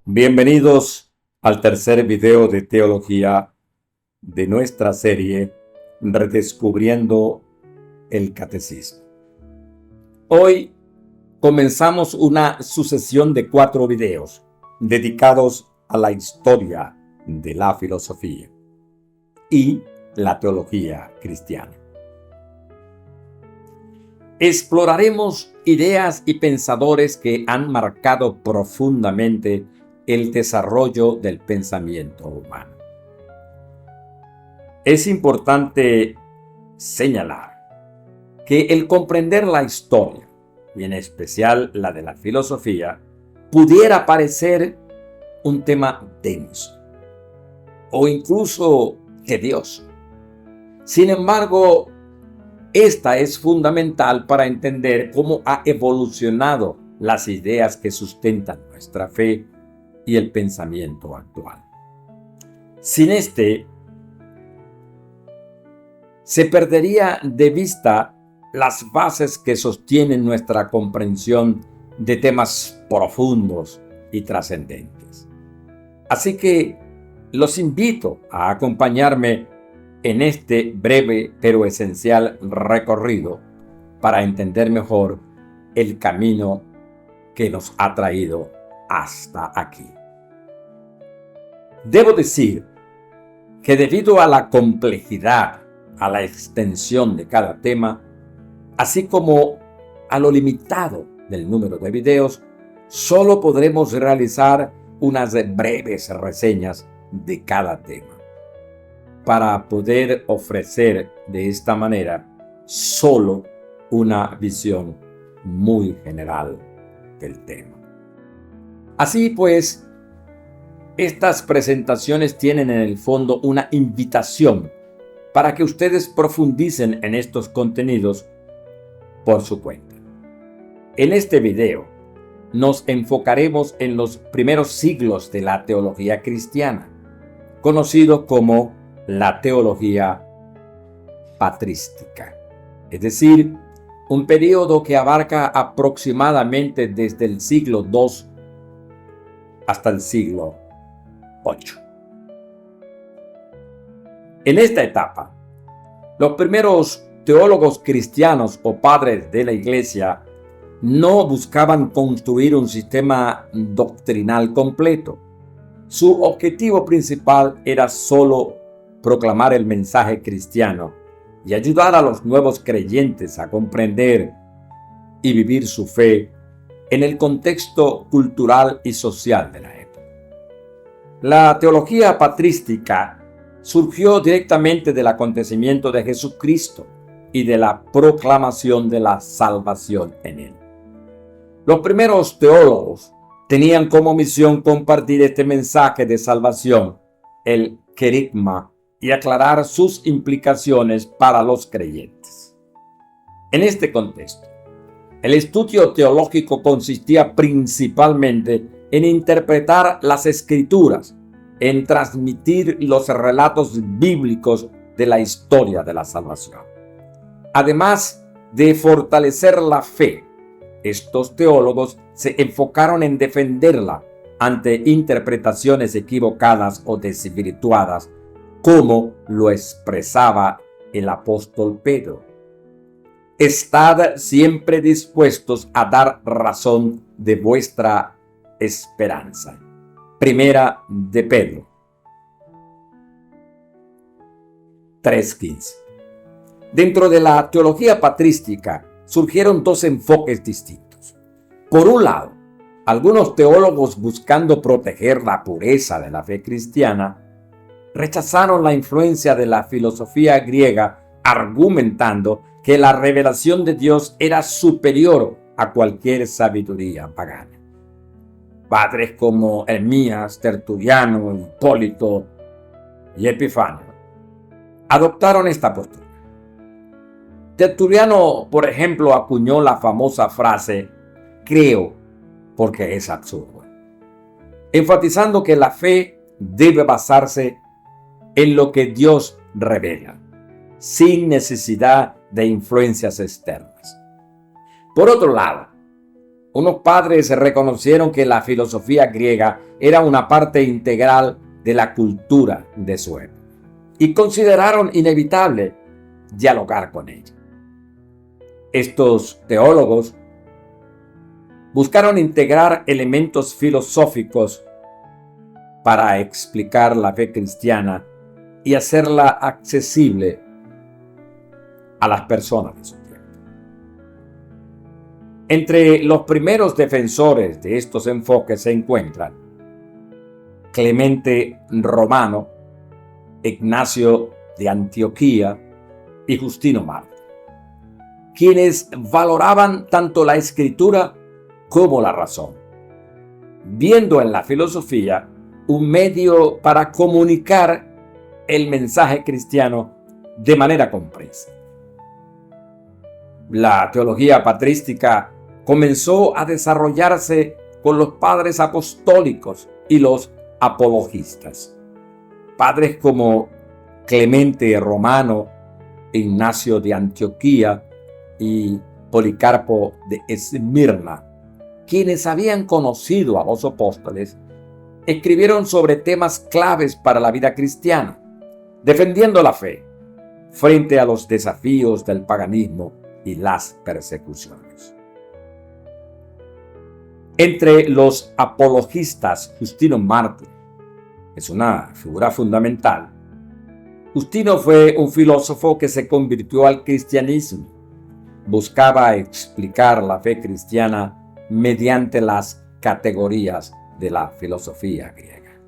Bienvenidos al tercer video de teología de nuestra serie Redescubriendo el Catecismo. Hoy comenzamos una sucesión de 4 videos dedicados a la historia de la filosofía y la teología cristiana. Exploraremos ideas y pensadores que han marcado profundamente el desarrollo del pensamiento humano. Es importante señalar que el comprender la historia, y en especial la de la filosofía, pudiera parecer un tema denso o incluso tedioso. Sin embargo, esta es fundamental para entender cómo ha evolucionado las ideas que sustentan nuestra fe y el pensamiento actual. Sin este, se perdería de vista las bases que sostienen nuestra comprensión de temas profundos y trascendentes. Así que los invito a acompañarme en este breve pero esencial recorrido para entender mejor el camino que nos ha traído hasta aquí. Debo decir que debido a la complejidad, a la extensión de cada tema, así como a lo limitado del número de videos, solo podremos realizar unas breves reseñas de cada tema, para poder ofrecer de esta manera solo una visión muy general del tema. Así pues, estas presentaciones tienen en el fondo una invitación para que ustedes profundicen en estos contenidos por su cuenta. En este video nos enfocaremos en los primeros siglos de la teología cristiana, conocido como la teología patrística, es decir, un periodo que abarca aproximadamente desde el siglo II hasta el siglo VIII. En esta etapa, los primeros teólogos cristianos o padres de la Iglesia no buscaban construir un sistema doctrinal completo. Su objetivo principal era solo proclamar el mensaje cristiano y ayudar a los nuevos creyentes a comprender y vivir su fe en el contexto cultural y social de la época. La teología patrística surgió directamente del acontecimiento de Jesucristo y de la proclamación de la salvación en él. Los primeros teólogos tenían como misión compartir este mensaje de salvación, el querigma, y aclarar sus implicaciones para los creyentes. En este contexto, el estudio teológico consistía principalmente en interpretar las Escrituras, en transmitir los relatos bíblicos de la historia de la salvación. Además de fortalecer la fe, estos teólogos se enfocaron en defenderla ante interpretaciones equivocadas o desvirtuadas, como lo expresaba el apóstol Pedro. Estad siempre dispuestos a dar razón de vuestra esperanza. Primera de Pedro 3:15. Dentro de la teología patrística surgieron 2 enfoques distintos. Por un lado, algunos teólogos, buscando proteger la pureza de la fe cristiana, rechazaron la influencia de la filosofía griega, argumentando que la revelación de Dios era superior a cualquier sabiduría pagana. Padres como Hermías, Tertuliano, Hipólito y Epifanio adoptaron esta postura. Tertuliano, por ejemplo, acuñó la famosa frase "creo porque es absurdo", enfatizando que la fe debe basarse en lo que Dios revela, sin necesidad de influencias externas. Por otro lado, unos padres reconocieron que la filosofía griega era una parte integral de la cultura de su época y consideraron inevitable dialogar con ella. Estos teólogos buscaron integrar elementos filosóficos para explicar la fe cristiana y hacerla accesible a las personas de su tiempo. Entre los primeros defensores de estos enfoques se encuentran Clemente Romano, Ignacio de Antioquía y Justino Mártir, quienes valoraban tanto la escritura como la razón, viendo en la filosofía un medio para comunicar el mensaje cristiano de manera comprensible. La teología patrística comenzó a desarrollarse con los padres apostólicos y los apologistas. Padres como Clemente Romano, Ignacio de Antioquía y Policarpo de Esmirna, quienes habían conocido a los apóstoles, escribieron sobre temas claves para la vida cristiana, defendiendo la fe frente a los desafíos del paganismo y las persecuciones. Entre los apologistas, Justino Mártir es una figura fundamental. Justino fue un filósofo que se convirtió al cristianismo. Buscaba explicar la fe cristiana mediante las categorías de la filosofía griega.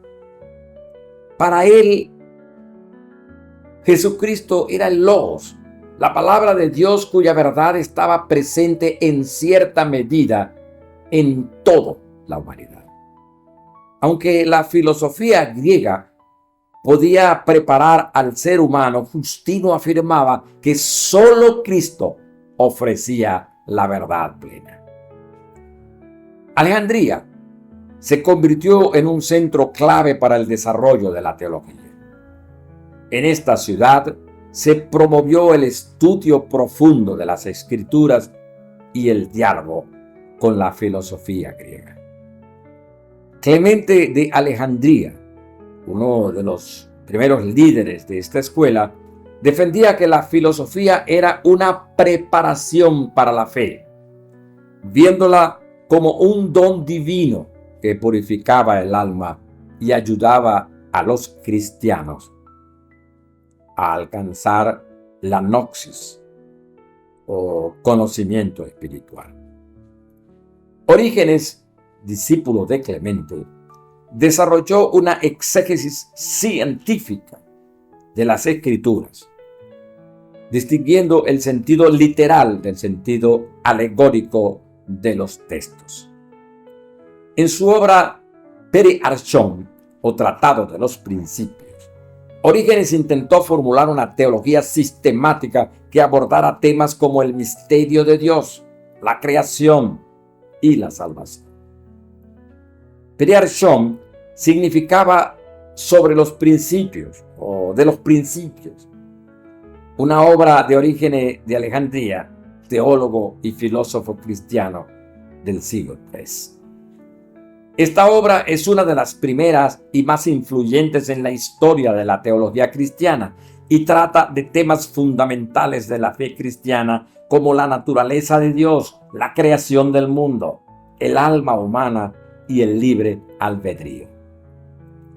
Para él, Jesucristo era el Logos, la palabra de Dios cuya verdad estaba presente en cierta medida en toda la humanidad. Aunque la filosofía griega podía preparar al ser humano, Justino afirmaba que solo Cristo ofrecía la verdad plena. Alejandría se convirtió en un centro clave para el desarrollo de la teología. En esta ciudad se promovió el estudio profundo de las escrituras y el diálogo con la filosofía griega. Clemente de Alejandría, uno de los primeros líderes de esta escuela, defendía que la filosofía era una preparación para la fe, viéndola como un don divino que purificaba el alma y ayudaba a los cristianos a alcanzar la gnosis o conocimiento espiritual. Orígenes, discípulo de Clemente, desarrolló una exégesis científica de las escrituras, distinguiendo el sentido literal del sentido alegórico de los textos. En su obra Peri Archon, o Tratado de los Principios, Orígenes intentó formular una teología sistemática que abordara temas como el misterio de Dios, la creación y la salvación. Peri Archon significaba sobre los principios o de los principios, una obra de Orígenes de Alejandría, teólogo y filósofo cristiano del siglo III. Esta obra es una de las primeras y más influyentes en la historia de la teología cristiana y trata de temas fundamentales de la fe cristiana como la naturaleza de Dios, la creación del mundo, el alma humana y el libre albedrío.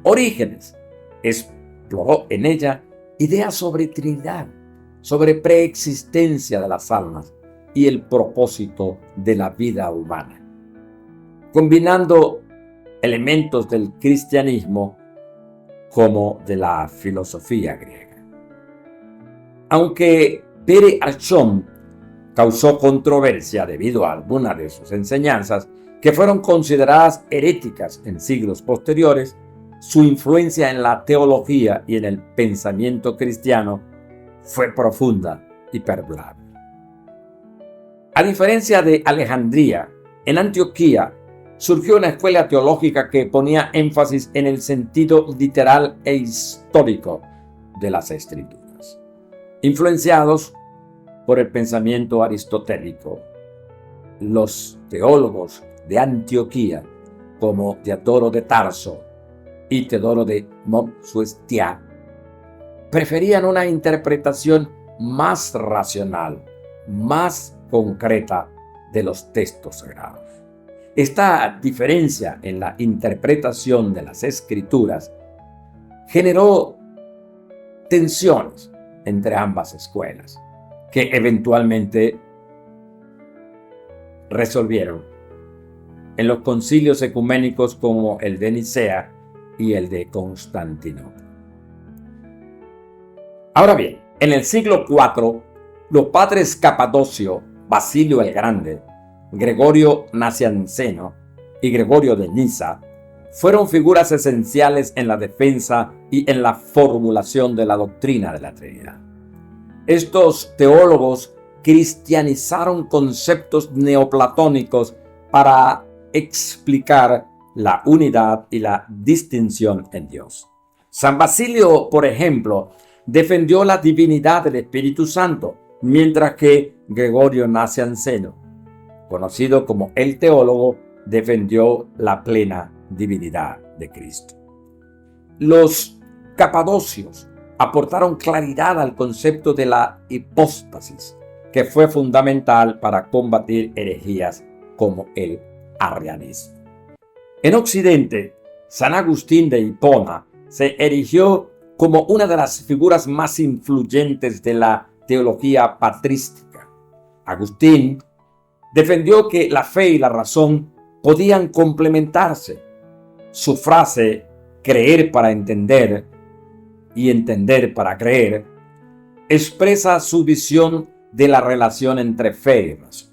Orígenes exploró en ella ideas sobre Trinidad, sobre preexistencia de las almas y el propósito de la vida humana, combinando elementos del cristianismo como de la filosofía griega. Aunque Pere Archon causó controversia debido a algunas de sus enseñanzas que fueron consideradas heréticas en siglos posteriores. Su influencia en la teología y en el pensamiento cristiano fue profunda y perdurable. A diferencia de Alejandría, en Antioquía surgió una escuela teológica que ponía énfasis en el sentido literal e histórico de las Escrituras. Influenciados por el pensamiento aristotélico, los teólogos de Antioquía, como Teodoro de Tarso y Teodoro de Mopsuestia, preferían una interpretación más racional, más concreta de los textos sagrados. Esta diferencia en la interpretación de las Escrituras generó tensiones entre ambas escuelas, que eventualmente resolvieron en los concilios ecuménicos como el de Nicea y el de Constantinopla. Ahora bien, en el siglo IV, los padres Capadocio, Basilio el Grande, Gregorio Nacianceno y Gregorio de Niza fueron figuras esenciales en la defensa y en la formulación de la doctrina de la Trinidad. Estos teólogos cristianizaron conceptos neoplatónicos para explicar la unidad y la distinción en Dios. San Basilio, por ejemplo, defendió la divinidad del Espíritu Santo, mientras que Gregorio Nacianceno, conocido como el teólogo, defendió la plena divinidad de Cristo. Los capadocios aportaron claridad al concepto de la hipóstasis, que fue fundamental para combatir herejías como el arrianismo. En Occidente, San Agustín de Hipona se erigió como una de las figuras más influyentes de la teología patrística. Agustín defendió que la fe y la razón podían complementarse. Su frase, creer para entender y entender para creer, expresa su visión de la relación entre fe y razón.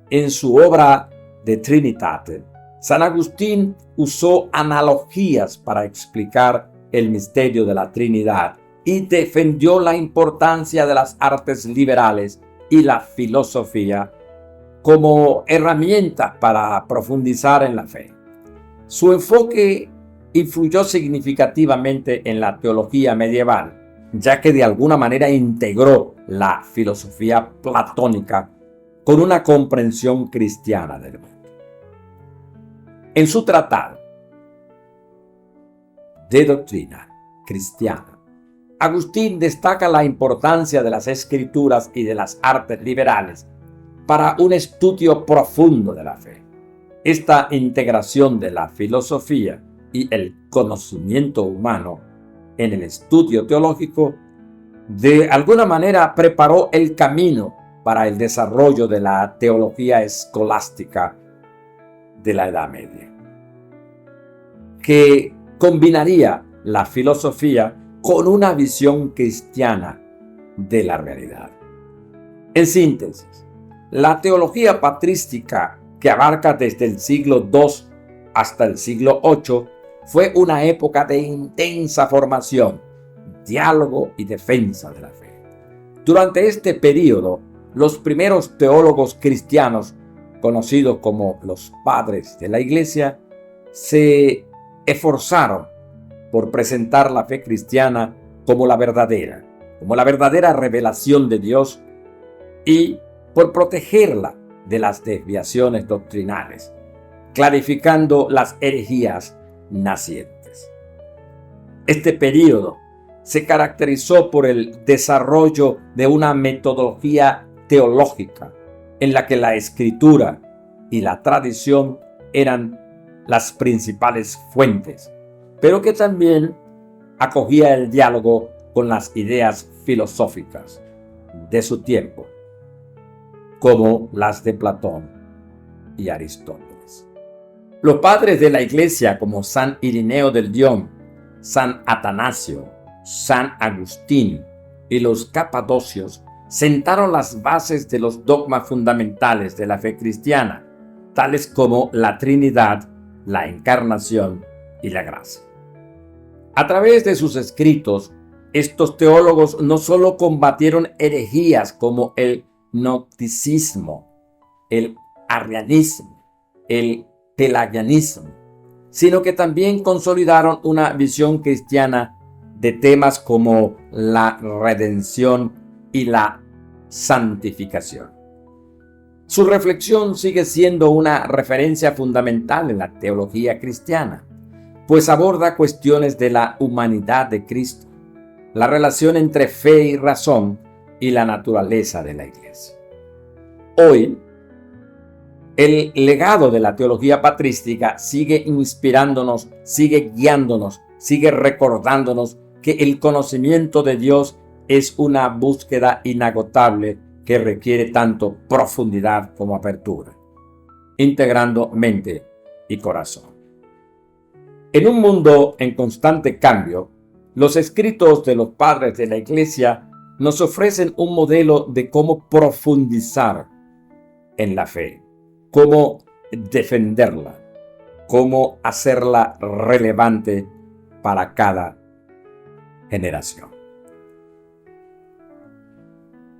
En su obra De Trinitate, San Agustín usó analogías para explicar el misterio de la Trinidad y defendió la importancia de las artes liberales y la filosofía como herramientas para profundizar en la fe. Su enfoque influyó significativamente en la teología medieval, ya que de alguna manera integró la filosofía platónica con una comprensión cristiana del mundo. En su tratado de doctrina cristiana, Agustín destaca la importancia de las escrituras y de las artes liberales para un estudio profundo de la fe. Esta integración de la filosofía y el conocimiento humano en el estudio teológico de alguna manera preparó el camino para el desarrollo de la teología escolástica de la Edad Media, que combinaría la filosofía con una visión cristiana de la realidad. En síntesis, la teología patrística, que abarca desde el siglo II hasta el siglo VIII, fue una época de intensa formación, diálogo y defensa de la fe. Durante este período, los primeros teólogos cristianos, conocidos como los padres de la Iglesia, se esforzaron por presentar la fe cristiana como la verdadera revelación de Dios y por protegerla de las desviaciones doctrinales, clarificando las herejías nacientes. Este período se caracterizó por el desarrollo de una metodología teológica en la que la escritura y la tradición eran las principales fuentes, pero que también acogía el diálogo con las ideas filosóficas de su tiempo, como las de Platón y Aristóteles. Los padres de la Iglesia, como San Irineo del Lión, San Atanasio, San Agustín y los capadocios, sentaron las bases de los dogmas fundamentales de la fe cristiana, tales como la Trinidad, la Encarnación y la gracia. A través de sus escritos, estos teólogos no solo combatieron herejías como el gnosticismo, el arrianismo, el pelagianismo, sino que también consolidaron una visión cristiana de temas como la redención y la santificación. Su reflexión sigue siendo una referencia fundamental en la teología cristiana, pues aborda cuestiones de la humanidad de Cristo, la relación entre fe y razón y la naturaleza de la Iglesia. Hoy, el legado de la teología patrística sigue inspirándonos, sigue guiándonos, sigue recordándonos que el conocimiento de Dios es una búsqueda inagotable que requiere tanto profundidad como apertura, integrando mente y corazón. En un mundo en constante cambio, los escritos de los padres de la Iglesia nos ofrecen un modelo de cómo profundizar en la fe, cómo defenderla, cómo hacerla relevante para cada generación.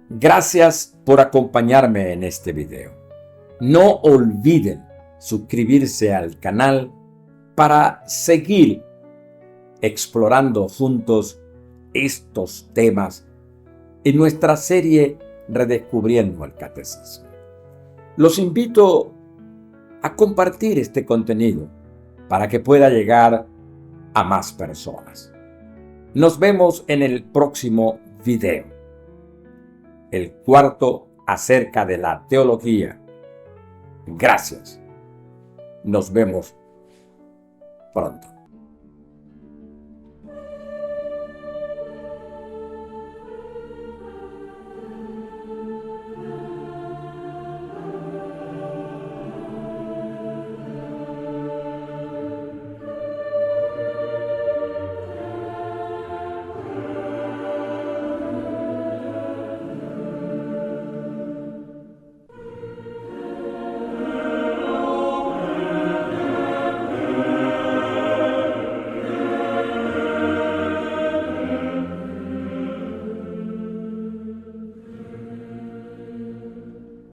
Gracias por acompañarme en este video. No olviden suscribirse al canal para seguir explorando juntos estos temas en nuestra serie Redescubriendo el Catecismo. Los invito a compartir este contenido para que pueda llegar a más personas. Nos vemos en el próximo video, el cuarto acerca de la teología. Gracias. Nos vemos pronto.